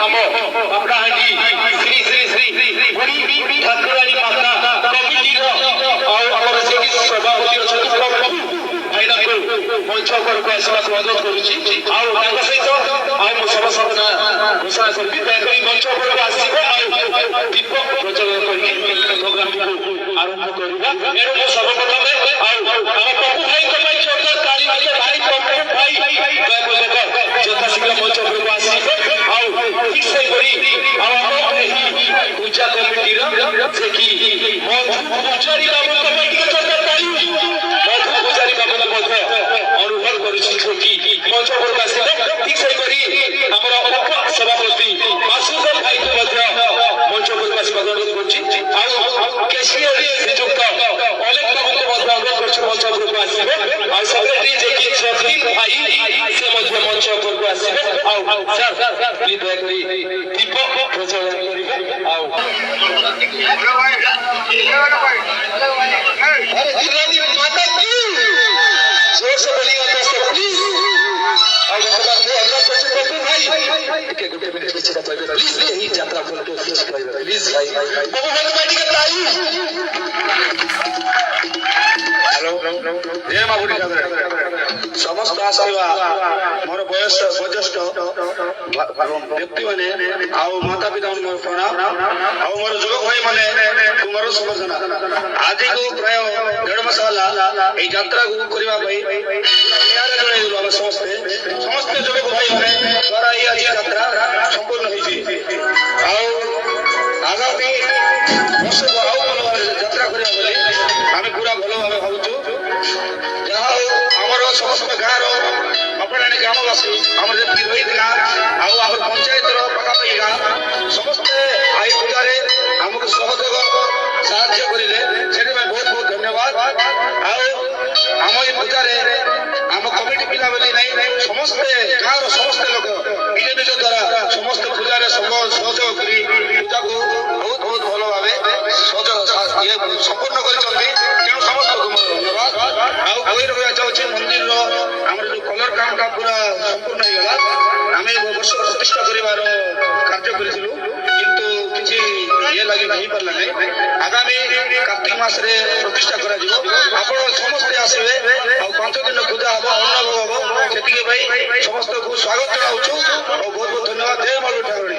ଆମ ବାପଡ଼ାହାଣ୍ଡି ଶ୍ରୀ ଶ୍ରୀ ଶ୍ରୀ ବୁଢ଼ୀ ଠାକୁରାଣୀ ମାତା କମିଟିର ଆଉ ଆମର ସେଠି ସଭାପତି ଅଛନ୍ତି ପ୍ରଭୁ ଭାଇନାଙ୍କୁ ମଞ୍ଚ ଉପରକୁ ଆସିବାକୁ ଅନୁରୋଧ କରୁଛି। ଆଉ ତାଙ୍କ ସହିତ ଆଉ ମୁଁ ସମସ୍ତଙ୍କ ଘୋଷଣା କରିବି ଦୟାକରି ମଞ୍ଚ ଉପରକୁ ଆସିବେ ଆଉ ଦୀପ ପ୍ରଜ୍ୱଳନ କରିକି ପ୍ରୋଗ୍ରାମକୁ ଆରମ୍ଭ କରିବା। ଏଣୁ ମୁଁ ସର୍ବପ୍ରଥମେ ଆଉ ଆମ ପ୍ରଭୁ ଭାଇଙ୍କ ପାଇଁ ଜୋରଦାର ତାଳି ମାରିବେ। ଭାଇ ପ୍ରଭୁ ଭାଇ ଦୟାପୂର୍ବକ ଯଥାଶୀଘ୍ର ମଞ୍ଚ ଉପରକୁ ଆସିବେ। ଆଉ ଠିକ ସେହିପରି ଆଉ ଆମ ଏହି ପୂଜା କମିଟିର ଯେ କି ମଧୁ ପୂଜାରୀ ବାବୁଙ୍କ ପାଇଁ ଟିକେ ଜୋରଦାର ତାଳି। ମଧୁ ପୂଜାରୀ ବାବୁଙ୍କୁ ମଧ୍ୟ ଅନୁରୋଧ କରୁଛି କି ମଞ୍ଚ ଉପରକୁ ଆସିବେ। ଠିକ ସେହିପରି ଆମର ସଭାପତି ମାସୁଦର ଭାଇଙ୍କୁ ମଧ୍ୟ ମଞ୍ଚ ଉପରକୁ ଆସିବାକୁ ଅନୁରୋଧ କରୁଛି। ଆଉ କେସିଆର ଶ୍ରୀଯୁକ୍ତ ଅଲେଖ ବାବୁଙ୍କୁ ମଧ୍ୟ ଅନୁରୋଧ କରୁଛି ମଞ୍ଚ ଉପରକୁ ଆସିବେ। ଆଉ ସେକ୍ରେଟାରୀ ଯେ କି ଜତିନ ଭାଇ ସେ ମଧ୍ୟ ମଞ୍ଚ ଉପରକୁ ଆସିବେ। ଆଉ ସାର୍ ପ୍ଲିଜ ଦୟାକରି ଦୀପ ପ୍ରଜ୍ୱଳନ କରିବେ। ଆଉ ମାତା କି जोर से बोलिएगा दोस्तों प्लीज। और वर्तमान में अनुरोध करते प्रभु भाई ଟିକେ ଗୋଟେ ମିନିଟ କିଛି କହିବେ ପ୍ଲିଜ। ଏହି ଯାତ୍ରା ଫୋଟୋ କିଛି କହିବେ ପ୍ଲିଜ ଭାଇ। ପ୍ରଭୁ ଭାଇ ପାଇଁ ଟିକେ ତାଳି। हेलो जय मां बुढ़ी ठाकुराणी समस्त आशीर्वा मोर बयस वरिष्ठ व्यक्ति माने आउ माता पिता मोर प्रणाम आउ मोर युवक भाई माने तुमरो समर्थना। आज को प्राय 1.5 मास होला ए यात्रा को करबा भाई यारे जणे हम समस्त युवक भाई माने द्वारा ए आज यात्रा संपूर्ण होई आउ आगामी वर्ष को आउ यात्रा करबा बोली आमे पूरा भलो भाबे भाबुछु। आमर समस्त गाँव बापड़ाणी ग्रामवासी आम जी रोहित गाँ आम पंचायत पाखापाखि गाँ समस्ते आई पूजा आमको सहयोग साहय करें से बहुत बहुत धन्यवाद। आम ये पूजा आम कमिटी पिला बोली नहीं समस्ते गाँव समस्ते लोक निज निज द्वारा समस्त पूजा सहयोग कर पूजा को बहुत बहुत भल भाव ये संपूर्ण कर समस्त धन्यवाद। आगे रहा चाहे मंदिर आम जो कलर काम का पूरा संपूर्ण होगा आम वर्ष प्रतिष्ठा कर कार्य करूँ किंतु किसी ये लगे नहीं पारा नहीं। आगामी कार्तिक मास प्रतिष्ठा कर समस्ते आसवे आ 5 दिन पूजा हम अनुभव हम से समस्त को स्वागत जनाऊँ। बहुत बहुत धन्यवाद। जय मां बुढ़ी ठाकुराणी।